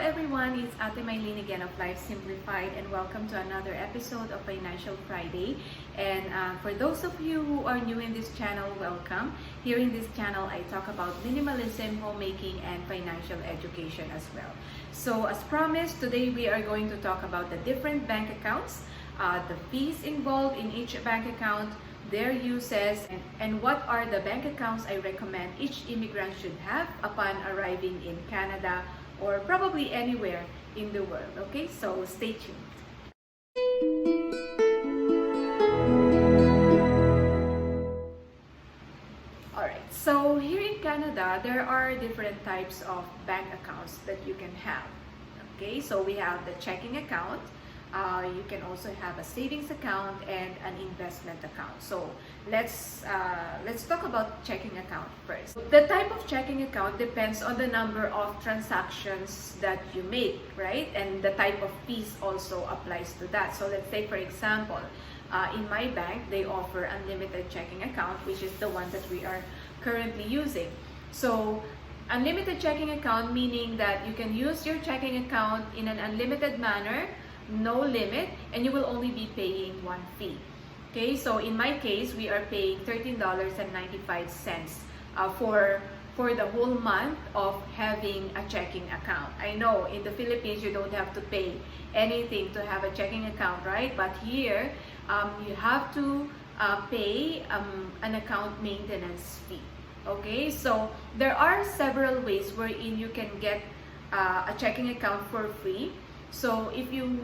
everyone, it's Ate Maylene again of Life Simplified, and welcome to another episode of Financial Friday. And for those of you who are new in this channel, welcome. Here in this channel, I talk about minimalism, homemaking, and financial education as well. So as promised, today we are going to talk about the different bank accounts, the fees involved in each bank account, their uses, and what are the bank accounts I recommend each immigrant should have upon arriving in Canada or probably anywhere in the world. Okay, so stay tuned. Alright, so here in Canada, there are different types of bank accounts that you can have. Okay, so we have the checking account. You can also have a savings account and an investment account. So let's talk about checking account first. The type of checking account depends on the number of transactions that you make, right? And the type of fees also applies to that. So let's say, for example, in my bank, they offer unlimited checking account, which is the one that we are currently using. So unlimited checking account meaning that you can use your checking account in an unlimited manner, no limit, and you will only be paying one fee. Okay, so in my case, we are paying $13.95 for the whole month of having a checking account. I know in the Philippines you don't have to pay anything to have a checking account, right? But here you have to pay an account maintenance fee. Okay, so there are several ways wherein you can get a checking account for free. So if you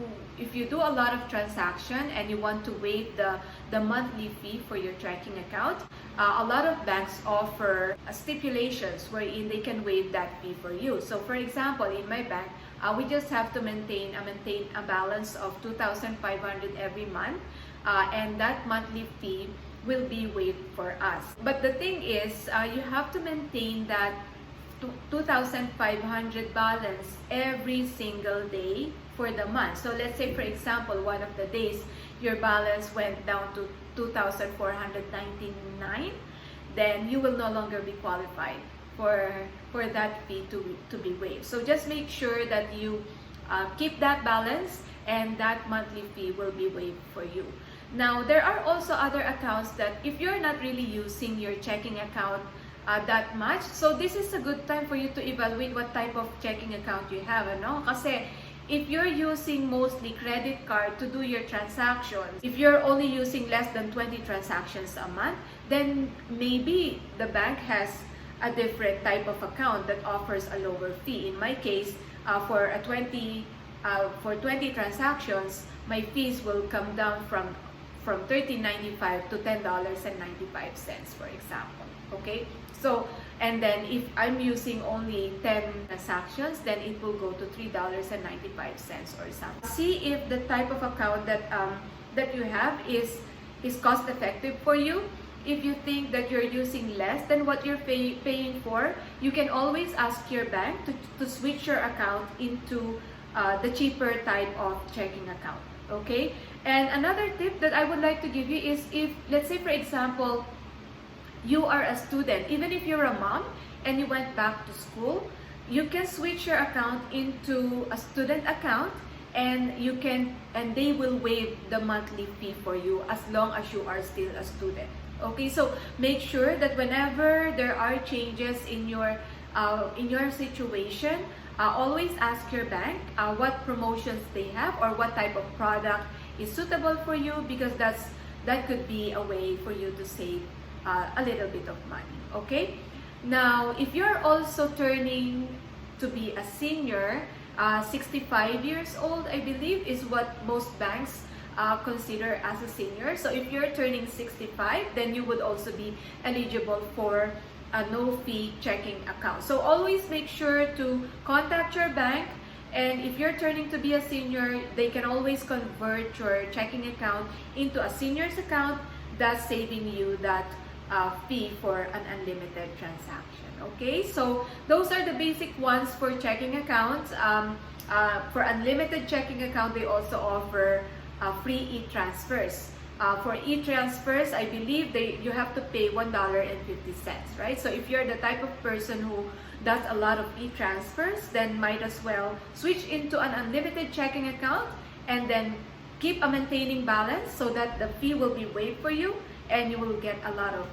do a lot of transaction and you want to waive the monthly fee for your checking account, a lot of banks offer stipulations wherein they can waive that fee for you. So for example, in my bank, we just have to maintain a balance of 2,500 every month, and that monthly fee will be waived for us. But the thing is, you have to maintain that 2,500 balance every single day for the month. So let's say, for example, one of the days your balance went down to 2,499, then you will no longer be qualified for that fee to be waived. So just make sure that you keep that balance, and that monthly fee will be waived for you. Now, there are also other accounts that if you're not really using your checking account that much, so this is a good time for you to evaluate what type of checking account you have, ano? Kasi if you're using mostly credit card to do your transactions, if you're only using less than 20 transactions a month, then maybe the bank has a different type of account that offers a lower fee. In my case, for 20 transactions, my fees will come down from $13.95 to $10.95, for example. Okay, so and then if I'm using only 10 transactions, then it will go to $3.95 or something. See if the type of account that you have is cost effective for you. If you think that you're using less than what you're paying for, you can always ask your bank to switch your account into the cheaper type of checking account. Okay, and another tip that I would like to give you is, if let's say, for example, you are a student, even if you're a mom and you went back to school, you can switch your account into a student account, and they will waive the monthly fee for you as long as you are still a student. Okay, so make sure that whenever there are changes in your situation, always ask your bank what promotions they have or what type of product is suitable for you, because that could be a way for you to save a little bit of money. Okay, now if you're also turning to be a senior, 65 years old, I believe, is what most banks consider as a senior. So if you're turning 65, then you would also be eligible for a no-fee checking account. So always make sure to contact your bank, and if you're turning to be a senior, they can always convert your checking account into a senior's account, thus saving you that fee for an unlimited transaction. Okay, so those are the basic ones for checking accounts. For unlimited checking account, they also offer free e-transfers. For e-transfers, I believe you have to pay $1.50, right? So if you're the type of person who does a lot of e-transfers, then might as well switch into an unlimited checking account and then keep a maintaining balance so that the fee will be waived for you and you will get a lot of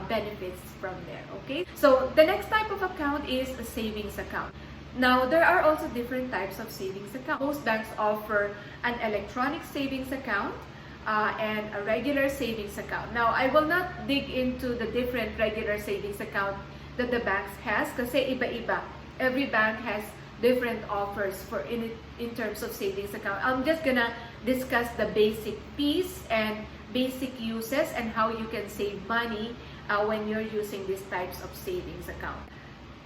benefits from there, okay? So the next type of account is a savings account. Now, there are also different types of savings accounts. Most banks offer an electronic savings account and a regular savings account. Now, I will not dig into the different regular savings account that the banks has kasi iba-iba. Every bank has different offers for in terms of savings account. I'm just gonna discuss the basic fees and basic uses and how you can save money when you're using these types of savings account.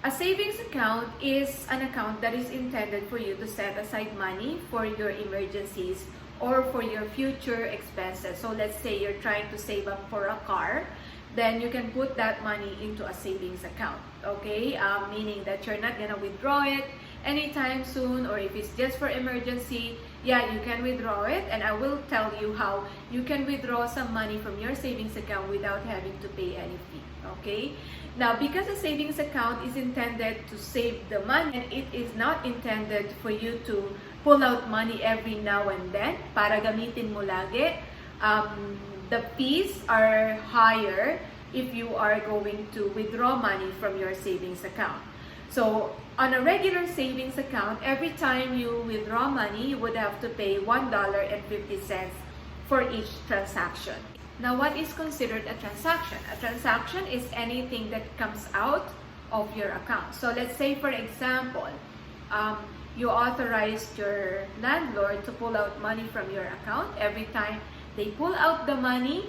A savings account is an account that is intended for you to set aside money for your emergencies or for your future expenses. So let's say you're trying to save up for a car, then you can put that money into a savings account, okay? Meaning that you're not gonna withdraw it anytime soon, or if it's just for emergency, yeah, you can withdraw it, and I will tell you how you can withdraw some money from your savings account without having to pay any fee, okay? Now, because a savings account is intended to save the money and it is not intended for you to pull out money every now and then para gamitin mo lagi, the fees are higher if you are going to withdraw money from your savings account. So, on a regular savings account, every time you withdraw money, you would have to pay $1.50 for each transaction. Now, what is considered a transaction? A transaction is anything that comes out of your account. So, let's say, for example, you authorized your landlord to pull out money from your account. Every time they pull out the money,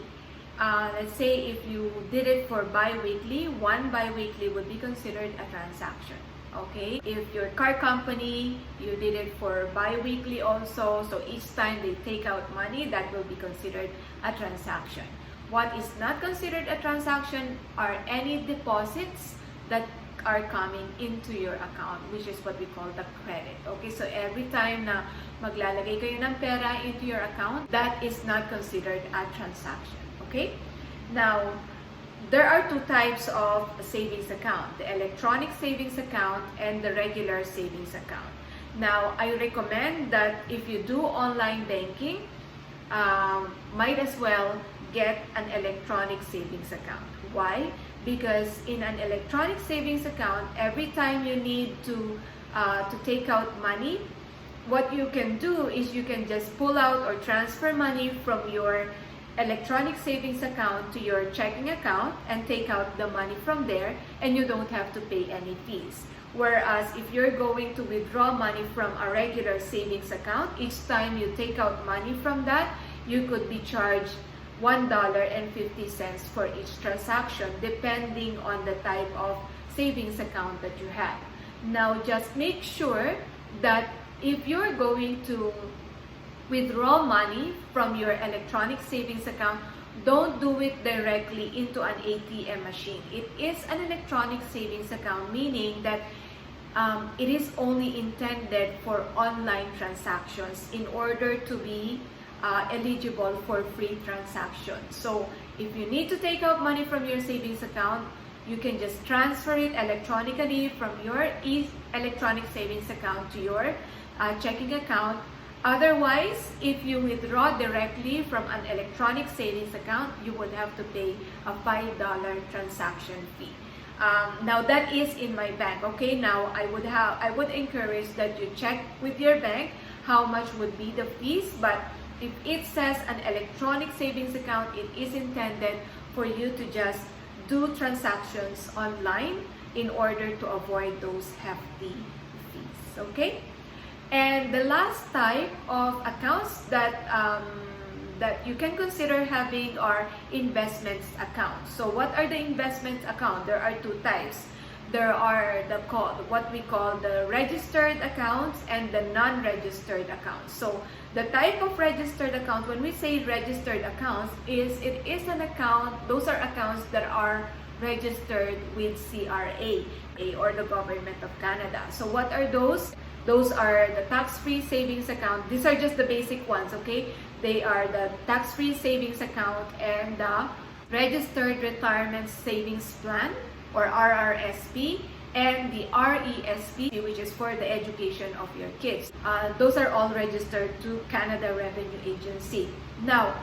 let's say if you did it for bi-weekly, one bi-weekly would be considered a transaction. Okay, if your car company, you did it for bi-weekly also, so each time they take out money, that will be considered a transaction. What is not considered a transaction are any deposits that are coming into your account, which is what we call the credit. Okay, so every time na maglalagay kayo ng pera into your account, that is not considered a transaction. Okay, now there are two types of savings account, the electronic savings account and the regular savings account. Now, I recommend that if you do online banking, might as well get an electronic savings account. Why? Because in an electronic savings account, every time you need to take out money, what you can do is you can just pull out or transfer money from your electronic savings account to your checking account and take out the money from there, and you don't have to pay any fees. Whereas if you're going to withdraw money from a regular savings account, each time you take out money from that, you could be charged $1.50 for each transaction depending on the type of savings account that you have. Now, just make sure that if you're going to withdraw money from your electronic savings account, don't do it directly into an ATM machine. It is an electronic savings account, meaning that it is only intended for online transactions in order to be eligible for free transactions. So if you need to take out money from your savings account, you can just transfer it electronically from your electronic savings account to your checking account. Otherwise, if you withdraw directly from an electronic savings account, you would have to pay a $5 transaction fee. Now that is in my bank. Okay, now I would encourage that you check with your bank how much would be the fees. But if it says an electronic savings account, it is intended for you to just do transactions online in order to avoid those hefty fees. Okay. And the last type of accounts that you can consider having are investments accounts. So what are the investments accounts? There are two types. There are what we call the registered accounts and the non-registered accounts. So the type of registered account, when we say registered accounts, it is an account, those are accounts that are registered with CRA or the Government of Canada. So what are those? Those are the tax-free savings account. These are just the basic ones, okay? They are the tax-free savings account and the registered retirement savings plan, or RRSP, and the RESP, which is for the education of your kids. Those are all registered to Canada Revenue Agency. Now,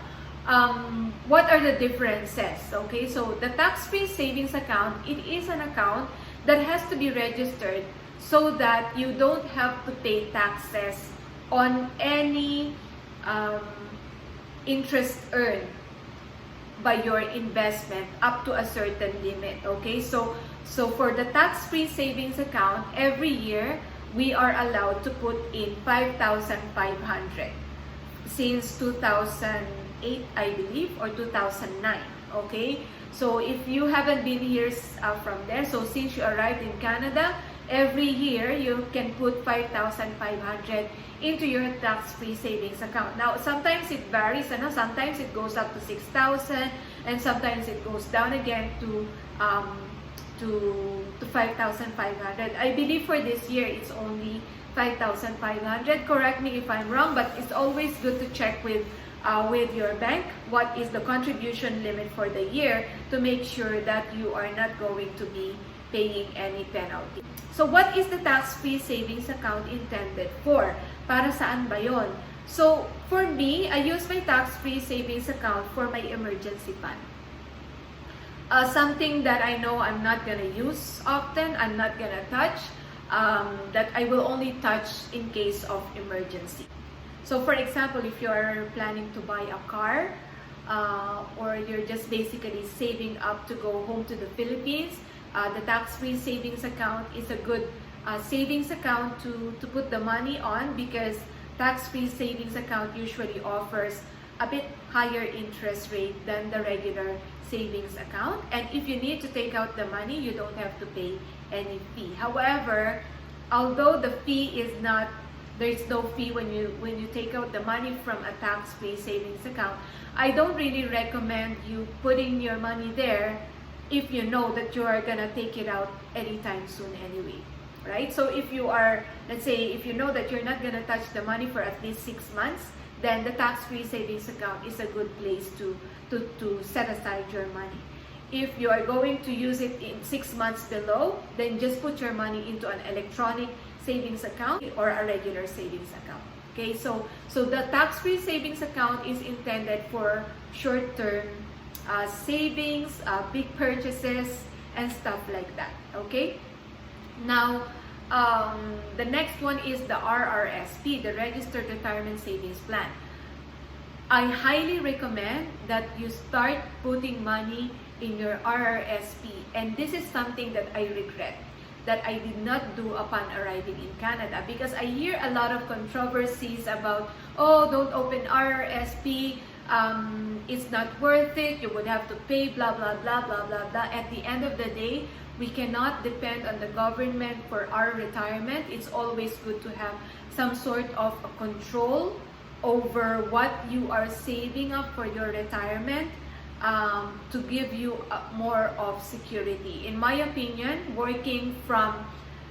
what are the differences? Okay, so the tax-free savings account, it is an account that has to be registered so that you don't have to pay taxes on any interest earned by your investment up to a certain limit. Okay, so for the tax-free savings account, every year we are allowed to put in 5,500 since 2008, I believe, or 2009. Okay, so if you haven't been here from there, so since you arrived in Canada, every year you can put 5,500 into your tax-free savings account. Now, sometimes it varies, and sometimes it goes up to 6,000, and sometimes it goes down again to 5,500. I believe for this year it's only 5,500. Correct me if I'm wrong, but it's always good to check with your bank what is the contribution limit for the year to make sure that you are not going to be paying any penalty. So what is the tax-free savings account intended for? Para saan ba yon? So for me, I use my tax-free savings account for my emergency fund. Something that I know I'm not gonna use often, I'm not gonna touch, that I will only touch in case of emergency. So for example, if you're planning to buy a car, or you're just basically saving up to go home to the Philippines, the tax-free savings account is a good savings account to put the money on, because tax-free savings account usually offers a bit higher interest rate than the regular savings account. And if you need to take out the money, you don't have to pay any fee. However, although the fee is not, there's no fee when you take out the money from a tax-free savings account, I don't really recommend you putting your money there if you know that you are gonna take it out anytime soon anyway, right? So if you are, let's say, if you know that you're not gonna touch the money for at least 6 months, then the tax-free savings account is a good place to set aside your money. If you are going to use it in 6 months below, then just put your money into an electronic savings account or a regular savings account. Okay, so the tax-free savings account is intended for short-term savings, big purchases, and stuff like that. Okay, now the next one is the RRSP, the Registered Retirement Savings Plan. I highly recommend that you start putting money in your RRSP, and this is something that I regret that I did not do upon arriving in Canada, because I hear a lot of controversies about, oh, don't open RRSP, it's not worth it, you would have to pay, blah blah blah blah blah blah. At the end of the day, we cannot depend on the government for our retirement. It's always good to have some sort of a control over what you are saving up for your retirement, to give you more of security. In my opinion, working from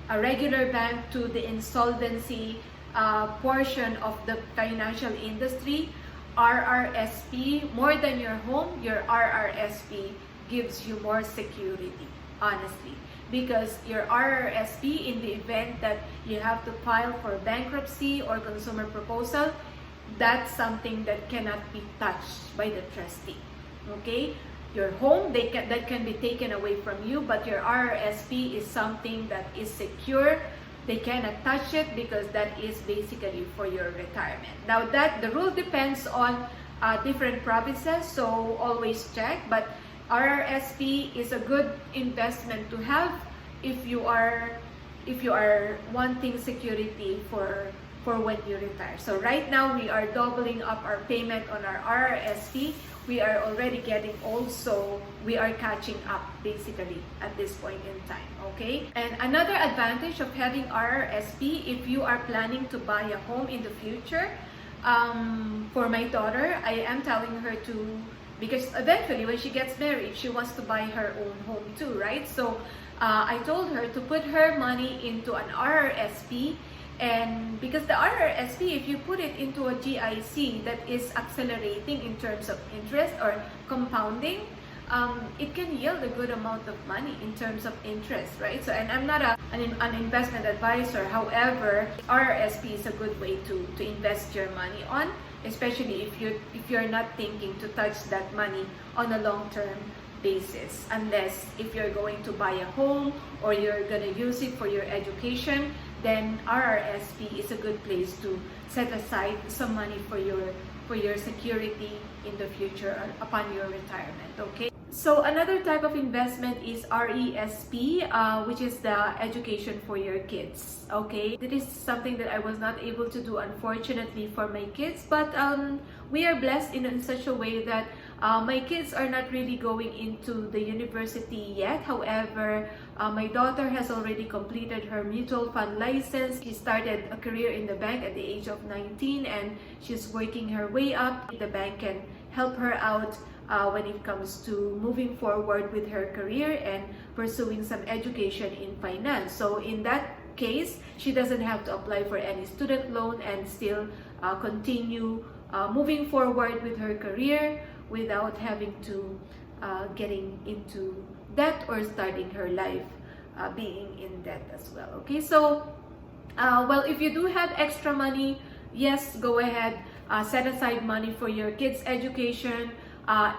a regular bank to the insolvency portion of the financial industry, RRSP, more than your home, your RRSP gives you more security, honestly. Because your RRSP, in the event that you have to file for bankruptcy or consumer proposal, that's something that cannot be touched by the trustee. Okay, your home, that can be taken away from you, but your RRSP is something that is secure. They cannot touch it because that is basically for your retirement. Now that the rule depends on different provinces, so always check. But RRSP is a good investment to have if you are wanting security for when you retire. So right now we are doubling up our payment on our RRSP. We are already getting old, so we are catching up basically at this point in time. Okay, and another advantage of having RRSP, if you are planning to buy a home in the future, for my daughter, I am telling her to, because eventually when she gets married, she wants to buy her own home too, right? So I told her to put her money into an RRSP, And because the RRSP, if you put it into a GIC that is accelerating in terms of interest or compounding, it can yield a good amount of money in terms of interest, right? So, and I'm not an investment advisor. However, RRSP is a good way to invest your money on, especially if you're not thinking to touch that money on a long-term basis, unless if you're going to buy a home or you're going to use it for your education, then RRSP is a good place to set aside some money for your security in the future upon your retirement. Okay, so another type of investment is RESP, which is the education for your kids. Okay, this is something that I was not able to do, unfortunately, for my kids, but we are blessed in such a way that my kids are not really going into the university yet. However, my daughter has already completed her mutual fund license. She started a career in the bank at the age of 19, and she's working her way up. The bank can help her out when it comes to moving forward with her career and pursuing some education in finance. So in that case, she doesn't have to apply for any student loan and still continue moving forward with her career without having to getting into debt or starting her life being in debt as well. Okay, so well, if you do have extra money, yes, go ahead, set aside money for your kids' education.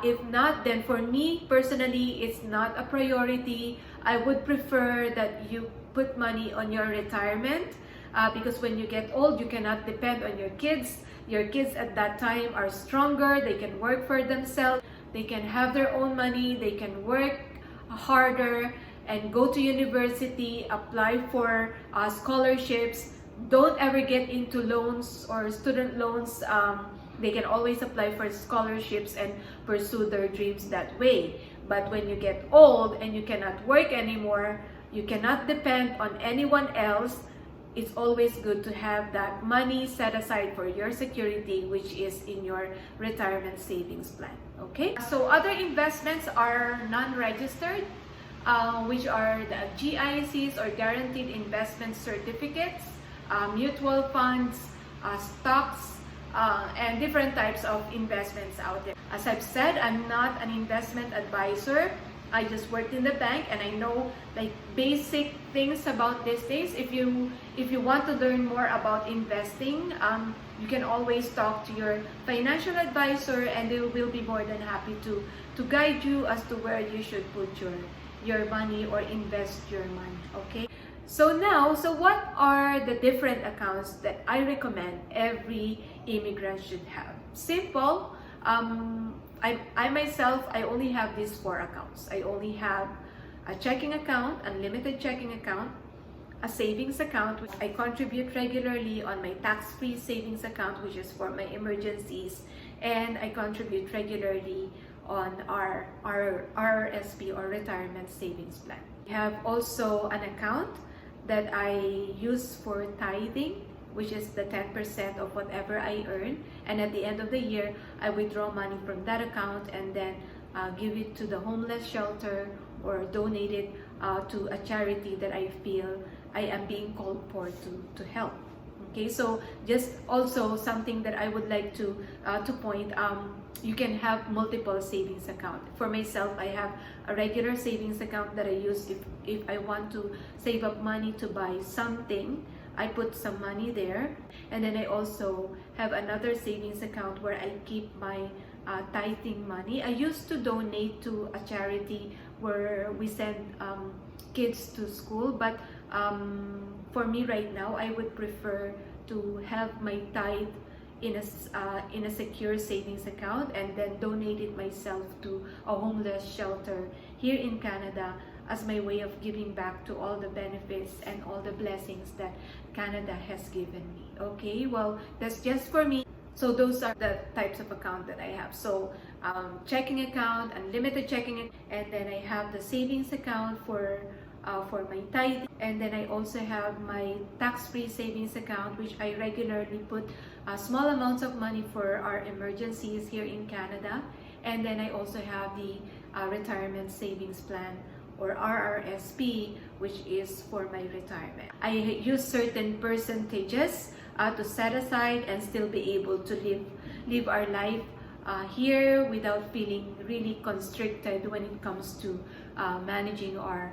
If not, then for me personally, it's not a priority. I would prefer that you put money on your retirement because when you get old, you cannot depend on your kids. Your kids at that time are stronger, they can work for themselves, they can have their own money, they can work harder and go to university, apply for scholarships. Don't ever get into loans or student loans. They can always apply for scholarships and pursue their dreams that way. But when you get old and you cannot work anymore, you cannot depend on anyone else, it's always good to have that money set aside for your security, which is in your retirement savings plan. Okay, so other investments are non-registered, which are the GICs or guaranteed investment certificates, mutual funds, stocks, and different types of investments out there. As I've said, I'm not an investment advisor. I just worked in the bank and I know like basic things about these things. If you want to learn more about investing, you can always talk to your financial advisor and they will be more than happy to guide you as to where you should put your money or invest your money. Okay, so now, so what are the different accounts that I recommend every immigrant should have? Simple. I myself, I only have these 4 accounts. I only have a checking account, unlimited checking account, a savings account, which I contribute regularly on my tax-free savings account, which is for my emergencies, and I contribute regularly on our RRSP or retirement savings plan. I have also an account that I use for tithing, which is the 10% of whatever I earn, and at the end of the year I withdraw money from that account and then give it to the homeless shelter or donate it to a charity that I feel I am being called for to help. Okay, so just also something that I would like to point, you can have multiple savings account. For myself, I have a regular savings account that I use if I want to save up money to buy something. I put some money there, and then I also have another savings account where I keep my tithing money. I used to donate to a charity where we send kids to school, but for me right now, I would prefer to have my tithe in a secure savings account and then donate it myself to a homeless shelter here in Canada as my way of giving back to all the benefits and all the blessings that Canada has given me. Okay, well, that's just for me. So those are the types of account that I have. So checking account, unlimited checking, and then I have the savings account for my tithe, and then I also have my tax-free savings account, which I regularly put small amounts of money for our emergencies here in Canada, and then I also have the retirement savings plan or RRSP, which is for my retirement. I use certain percentages to set aside and still be able to live our life here without feeling really constricted when it comes to managing our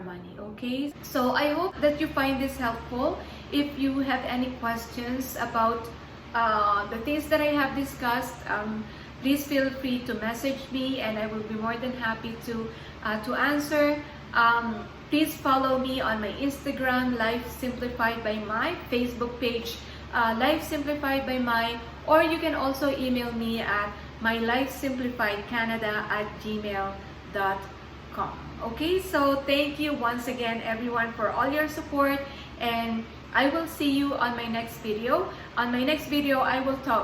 money. Okay, so I hope that you find this helpful. If you have any questions about the things that I have discussed, please feel free to message me and I will be more than happy to answer. Please follow me on my Instagram, Life Simplified by Mai, Facebook page, Life Simplified by Mai, or you can also email me at mylifesimplifiedcanada@gmail.com. Okay, so thank you once again everyone for all your support, and I will see you on my next video. On my next video,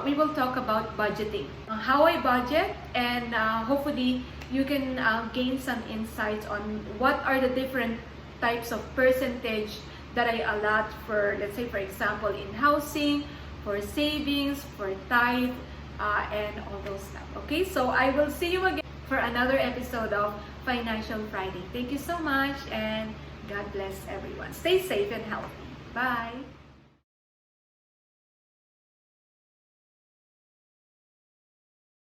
we will talk about budgeting, how I budget, and hopefully you can gain some insights on what are the different types of percentage that I allot for, let's say for example, in housing, for savings, for tithe, and all those stuff. Okay, so I will see you again for another episode of Financial Friday. Thank you so much, and God bless everyone. Stay safe and healthy. Bye.